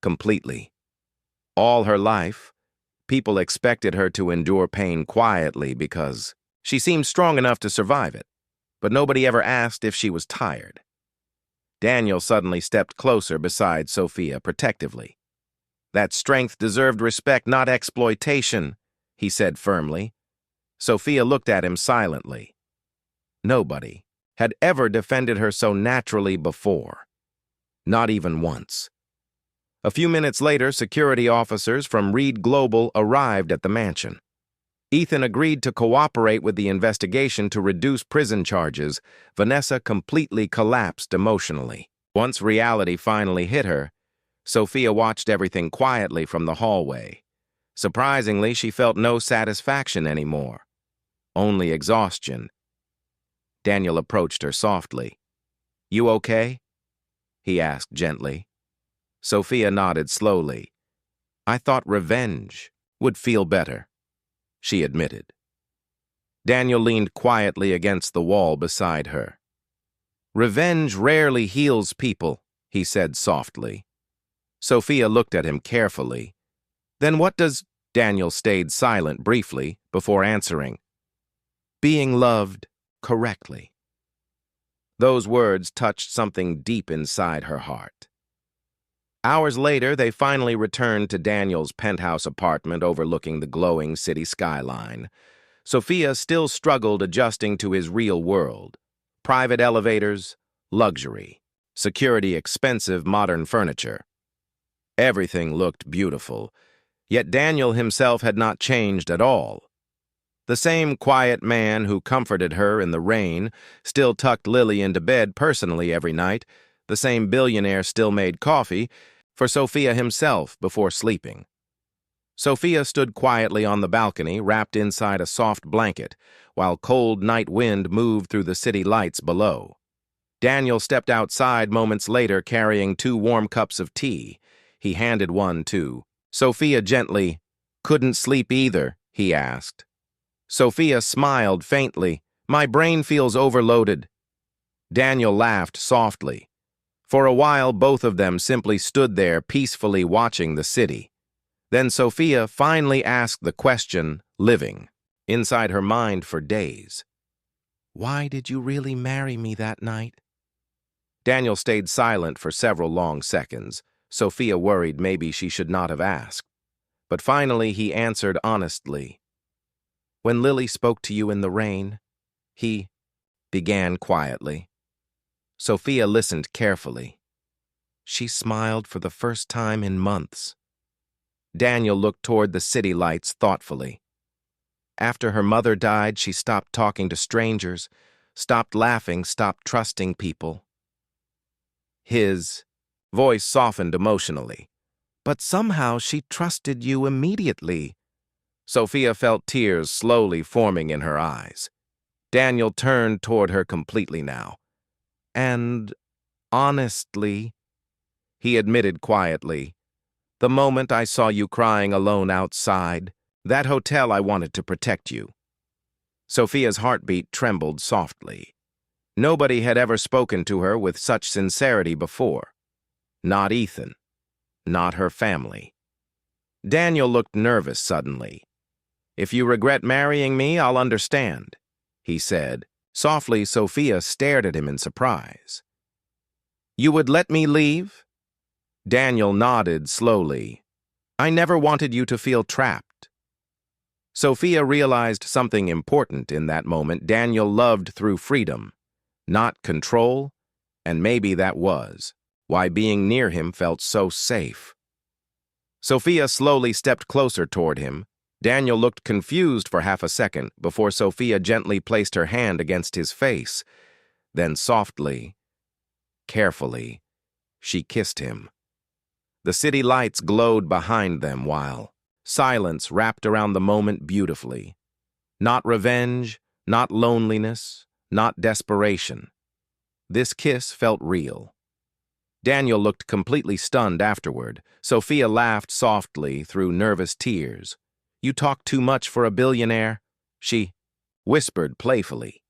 Completely. All her life, people expected her to endure pain quietly because she seemed strong enough to survive it, but nobody ever asked if she was tired. Daniel suddenly stepped closer beside Sophia protectively. "That strength deserved respect, not exploitation," he said firmly. Sophia looked at him silently. Nobody had ever defended her so naturally before. Not even once. A few minutes later, security officers from Reed Global arrived at the mansion. Ethan agreed to cooperate with the investigation to reduce prison charges. Vanessa completely collapsed emotionally. Once reality finally hit her, Sophia watched everything quietly from the hallway. Surprisingly, she felt no satisfaction anymore, only exhaustion. Daniel approached her softly. "You okay?" he asked gently. Sophia nodded slowly. "I thought revenge would feel better," she admitted. Daniel leaned quietly against the wall beside her. "Revenge rarely heals people," he said softly. Sophia looked at him carefully. "Then what does—" Daniel stayed silent briefly before answering. "Being loved correctly." Those words touched something deep inside her heart. Hours later, they finally returned to Daniel's penthouse apartment overlooking the glowing city skyline. Sophia still struggled adjusting to his real world. Private elevators, luxury, security, expensive modern furniture. Everything looked beautiful, yet Daniel himself had not changed at all. The same quiet man who comforted her in the rain still tucked Lily into bed personally every night. The same billionaire still made coffee for Sophia himself before sleeping. Sophia stood quietly on the balcony, wrapped inside a soft blanket, while cold night wind moved through the city lights below. Daniel stepped outside moments later carrying 2 warm cups of tea. He handed one to Sophia gently. "Couldn't sleep either?" he asked. Sophia smiled faintly. "My brain feels overloaded." Daniel laughed softly. For a while, both of them simply stood there peacefully watching the city. Then Sophia finally asked the question, living inside her mind for days. "Why did you really marry me that night?" Daniel stayed silent for several long seconds. Sophia worried maybe she should not have asked. But finally he answered honestly. "When Lily spoke to you in the rain, he began quietly." Sophia listened carefully. She smiled for the first time in months. Daniel looked toward the city lights thoughtfully. After her mother died, she stopped talking to strangers, stopped laughing, stopped trusting people. His voice softened emotionally. "But somehow she trusted you immediately." Sophia felt tears slowly forming in her eyes. Daniel turned toward her completely now. "And honestly," he admitted quietly, "the moment I saw you crying alone outside that hotel, I wanted to protect you." Sophia's heartbeat trembled softly. Nobody had ever spoken to her with such sincerity before. Not Ethan. Not her family. Daniel looked nervous suddenly. "If you regret marrying me, I'll understand," he said. Softly, Sophia stared at him in surprise. "You would let me leave?" Daniel nodded slowly. "I never wanted you to feel trapped." Sophia realized something important in that moment. Daniel loved through freedom, not control, and maybe that was why being near him felt so safe. Sophia slowly stepped closer toward him. Daniel looked confused for half a second before Sophia gently placed her hand against his face. Then softly, carefully, she kissed him. The city lights glowed behind them while silence wrapped around the moment beautifully. Not revenge, not loneliness, not desperation. This kiss felt real. Daniel looked completely stunned afterward. Sophia laughed softly through nervous tears. You talk too much for a billionaire, she whispered playfully.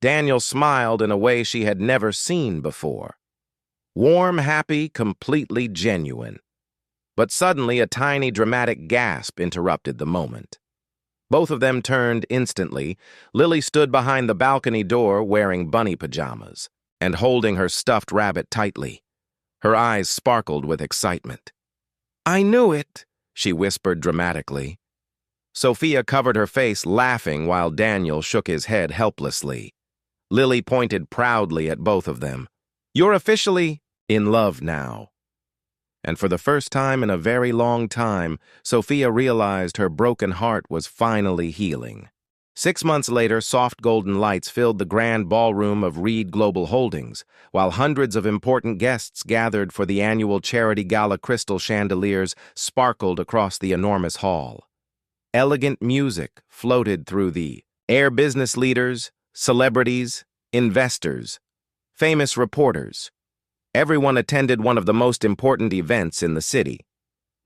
Daniel smiled in a way she had never seen before. Warm, happy, completely genuine. But suddenly a tiny dramatic gasp interrupted the moment. Both of them turned instantly. Lily stood behind the balcony door wearing bunny pajamas and holding her stuffed rabbit tightly. Her eyes sparkled with excitement. "I knew it," she whispered dramatically. Sophia covered her face, laughing while Daniel shook his head helplessly. Lily pointed proudly at both of them. "You're officially in love now." And for the first time in a very long time, Sophia realized her broken heart was finally healing. 6 months later, soft golden lights filled the grand ballroom of Reed Global Holdings, while hundreds of important guests gathered for the annual charity gala. Crystal chandeliers sparkled across the enormous hall. Elegant music floated through the air. Business leaders, celebrities, investors, famous reporters. Everyone attended one of the most important events in the city.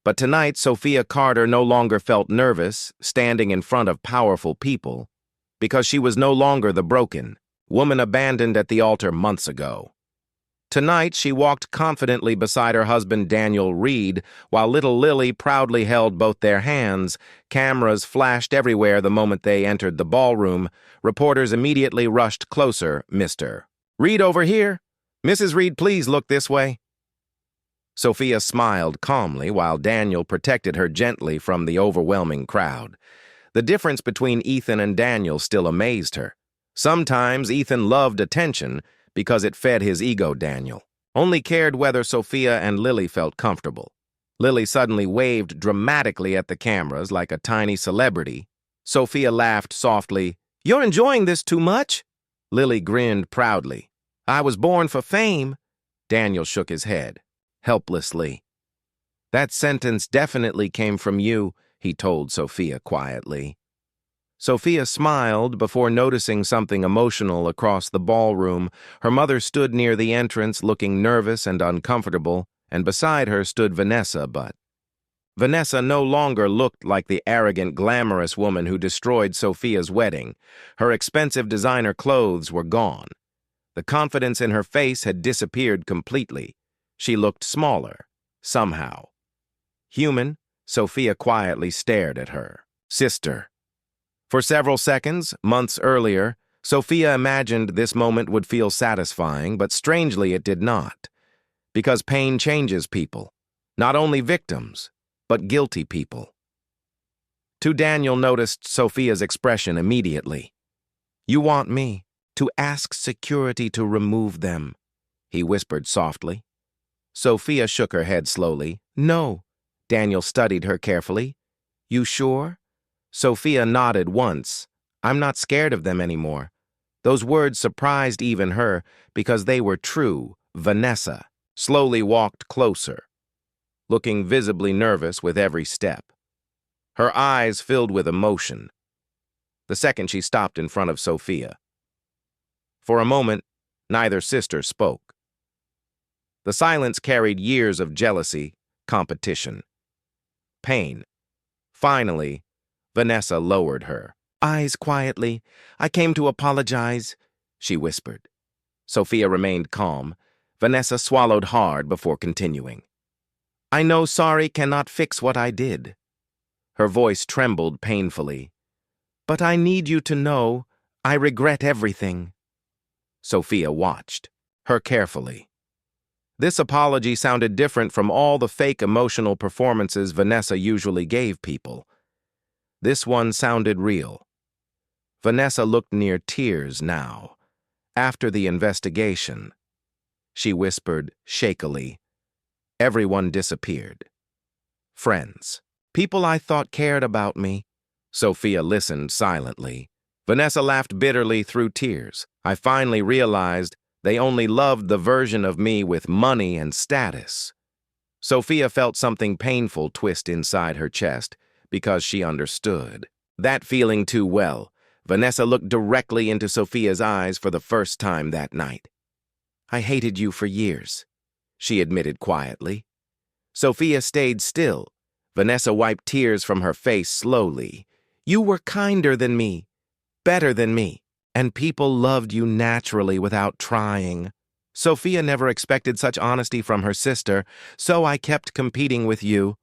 But tonight, Sophia Carter no longer felt nervous standing in front of powerful people because she was no longer the broken woman abandoned at the altar months ago. Tonight, she walked confidently beside her husband Daniel Reed, while little Lily proudly held both their hands. Cameras flashed everywhere the moment they entered the ballroom. Reporters immediately rushed closer. "Mr. Reed, over here. Mrs. Reed, please look this way." Sophia smiled calmly while Daniel protected her gently from the overwhelming crowd. The difference between Ethan and Daniel still amazed her. Sometimes Ethan loved attention because it fed his ego. Daniel only cared whether Sophia and Lily felt comfortable. Lily suddenly waved dramatically at the cameras like a tiny celebrity. Sophia laughed softly. "You're enjoying this too much?" Lily grinned proudly. "I was born for fame." Daniel shook his head, helplessly. "That sentence definitely came from you," he told Sophia quietly. Sophia smiled before noticing something emotional across the ballroom. Her mother stood near the entrance looking nervous and uncomfortable, and beside her stood Vanessa, but Vanessa no longer looked like the arrogant, glamorous woman who destroyed Sophia's wedding. Her expensive designer clothes were gone. The confidence in her face had disappeared completely. She looked smaller, somehow. Human, Sophia quietly stared at her sister. For several seconds, months earlier, Sophia imagined this moment would feel satisfying, but strangely it did not. Because pain changes people, not only victims, but guilty people. Daniel noticed Sophia's expression immediately. "You want me to ask security to remove them," he whispered softly. Sophia shook her head slowly. "No." Daniel studied her carefully. "You sure?" Sophia nodded once. "I'm not scared of them anymore." Those words surprised even her because they were true. Vanessa slowly walked closer, looking visibly nervous with every step. Her eyes filled with emotion. The second she stopped in front of Sophia. For a moment, neither sister spoke. The silence carried years of jealousy, competition, pain. Finally, Vanessa lowered her eyes quietly. "I came to apologize," she whispered. Sophia remained calm. Vanessa swallowed hard before continuing. "I know sorry cannot fix what I did." Her voice trembled painfully. "But I need you to know I regret everything." Sophia watched her carefully. This apology sounded different from all the fake emotional performances Vanessa usually gave people. This one sounded real. Vanessa looked near tears now. "After the investigation," she whispered shakily, "everyone disappeared. Friends. People I thought cared about me." Sophia listened silently. Vanessa laughed bitterly through tears. "I finally realized they only loved the version of me with money and status." Sophia felt something painful twist inside her chest because she understood that feeling too well. Vanessa looked directly into Sophia's eyes for the first time that night. "I hated you for years," she admitted quietly. Sophia stayed still. Vanessa wiped tears from her face slowly. You were kinder than me, better than me, and people loved you naturally without trying. Sophia never expected such honesty from her sister, so I kept competing with you.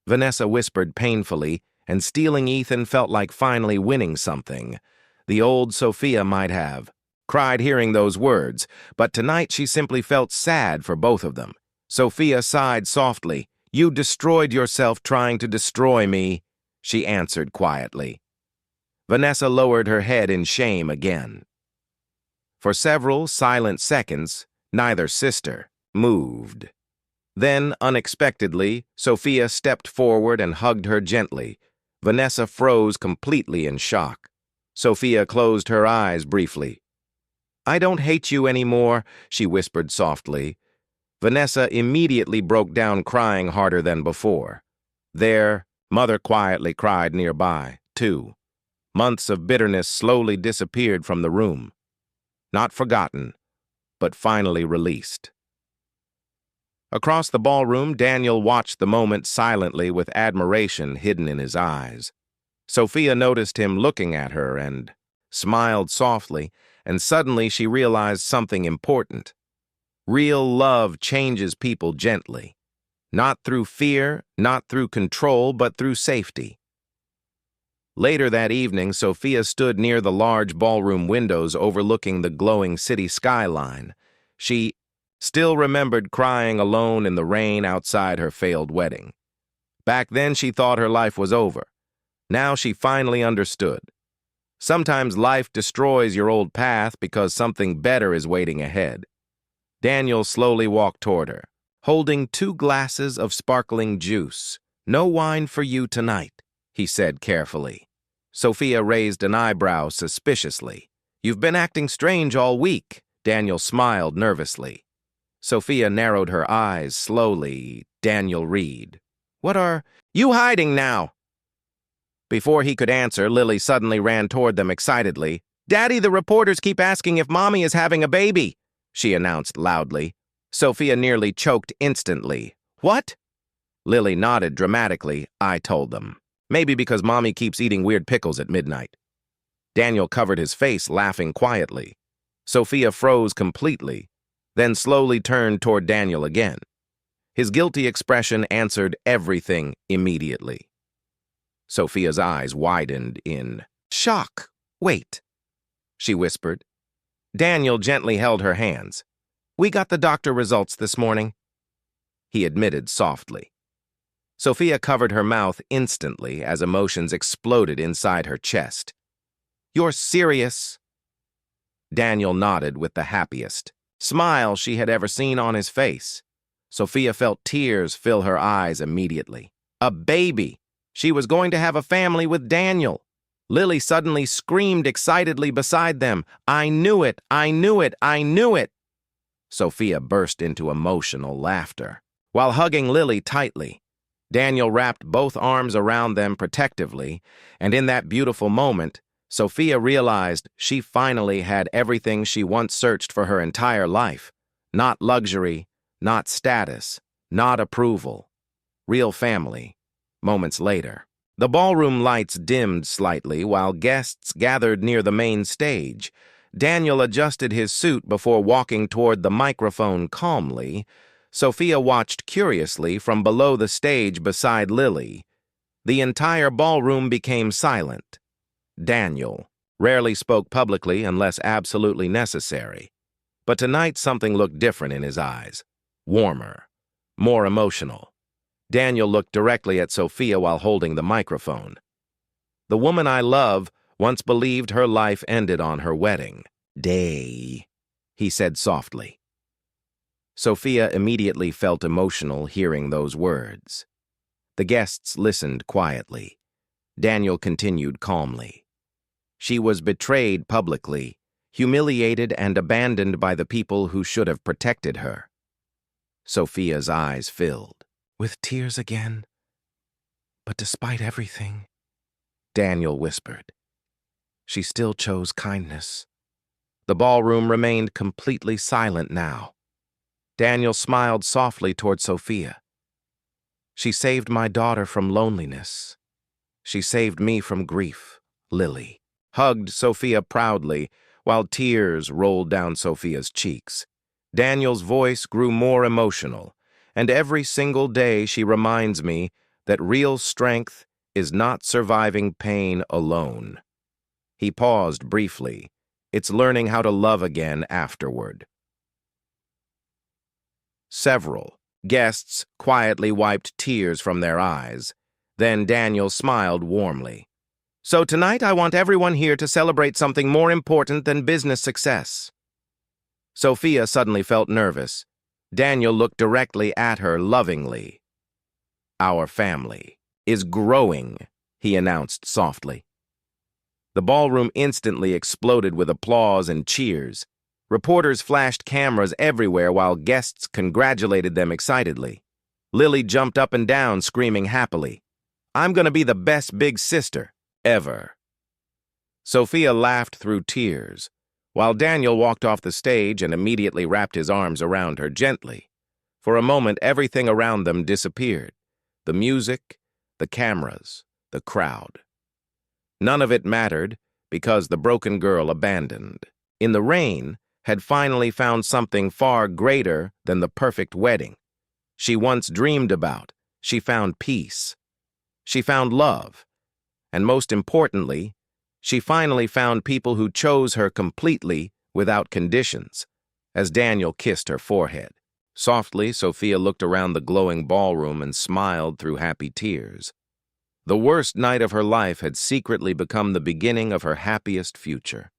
Vanessa whispered painfully, and stealing Ethan felt like finally winning something. The old Sophia might have cried hearing those words, but tonight she simply felt sad for both of them. Sophia sighed softly. You destroyed yourself trying to destroy me, she answered quietly. Vanessa lowered her head in shame again. For several silent seconds, neither sister moved. Then, unexpectedly, Sophia stepped forward and hugged her gently. Vanessa froze completely in shock. Sophia closed her eyes briefly. I don't hate you anymore, she whispered softly. Vanessa immediately broke down, crying harder than before. Their mother quietly cried nearby, too. Months of bitterness slowly disappeared from the room. Not forgotten, but finally released. Across the ballroom, Daniel watched the moment silently with admiration hidden in his eyes. Sophia noticed him looking at her and smiled softly, and suddenly she realized something important. Real love changes people gently. Not through fear, not through control, but through safety. Later that evening, Sophia stood near the large ballroom windows overlooking the glowing city skyline. She still remembered crying alone in the rain outside her failed wedding. Back then, she thought her life was over. Now she finally understood. Sometimes life destroys your old path because something better is waiting ahead. Daniel slowly walked toward her, holding 2 glasses of sparkling juice. No wine for you tonight, he said carefully. Sophia raised an eyebrow suspiciously. You've been acting strange all week, Daniel smiled nervously. Sophia narrowed her eyes slowly. Daniel read. What are you hiding now? Before he could answer, Lily suddenly ran toward them excitedly. Daddy, the reporters keep asking if Mommy is having a baby, she announced loudly. Sophia nearly choked instantly. What? Lily nodded dramatically. I told them. Maybe because Mommy keeps eating weird pickles at midnight. Daniel covered his face, laughing quietly. Sophia froze completely, then slowly turned toward Daniel again. His guilty expression answered everything immediately. Sophia's eyes widened in shock. Wait, she whispered. Daniel gently held her hands. We got the doctor results this morning, he admitted softly. Sophia covered her mouth instantly as emotions exploded inside her chest. You're serious? Daniel nodded with the happiest smile she had ever seen on his face. Sophia felt tears fill her eyes immediately. A baby! She was going to have a family with Daniel. Lily suddenly screamed excitedly beside them. I knew it! I knew it! I knew it! Sophia burst into emotional laughter. While hugging Lily tightly, Daniel wrapped both arms around them protectively, and in that beautiful moment, Sophia realized she finally had everything she once searched for her entire life. Not luxury, not status, not approval. Real family. Moments later, the ballroom lights dimmed slightly while guests gathered near the main stage. Daniel adjusted his suit before walking toward the microphone calmly. Sophia watched curiously from below the stage beside Lily. The entire ballroom became silent. Daniel rarely spoke publicly unless absolutely necessary. But tonight something looked different in his eyes. Warmer, more emotional. Daniel looked directly at Sophia while holding the microphone. The woman I love once believed her life ended on her wedding day, he said softly. Sophia immediately felt emotional hearing those words. The guests listened quietly. Daniel continued calmly. She was betrayed publicly, humiliated and abandoned by the people who should have protected her. Sophia's eyes filled. With tears again? But despite everything, Daniel whispered, she still chose kindness. The ballroom remained completely silent now. Daniel smiled softly toward Sophia. She saved my daughter from loneliness. She saved me from grief, Lily hugged Sophia proudly, while tears rolled down Sophia's cheeks. Daniel's voice grew more emotional, and every single day she reminds me that real strength is not surviving pain alone. He paused briefly. It's learning how to love again afterward. Several guests quietly wiped tears from their eyes. Then Daniel smiled warmly. So tonight I want everyone here to celebrate something more important than business success. Sophia suddenly felt nervous. Daniel looked directly at her lovingly. Our family is growing, he announced softly. The ballroom instantly exploded with applause and cheers. Reporters flashed cameras everywhere while guests congratulated them excitedly. Lily jumped up and down, screaming happily, "I'm going to be the best big sister ever." Sophia laughed through tears, while Daniel walked off the stage and immediately wrapped his arms around her gently. For a moment, everything around them disappeared. The music, the cameras, the crowd. None of it mattered because the broken girl abandoned. In the rain, had finally found something far greater than the perfect wedding she once dreamed about. She found peace. She found love. And most importantly, she finally found people who chose her completely without conditions. As Daniel kissed her forehead, softly, Sophia looked around the glowing ballroom and smiled through happy tears. The worst night of her life had secretly become the beginning of her happiest future.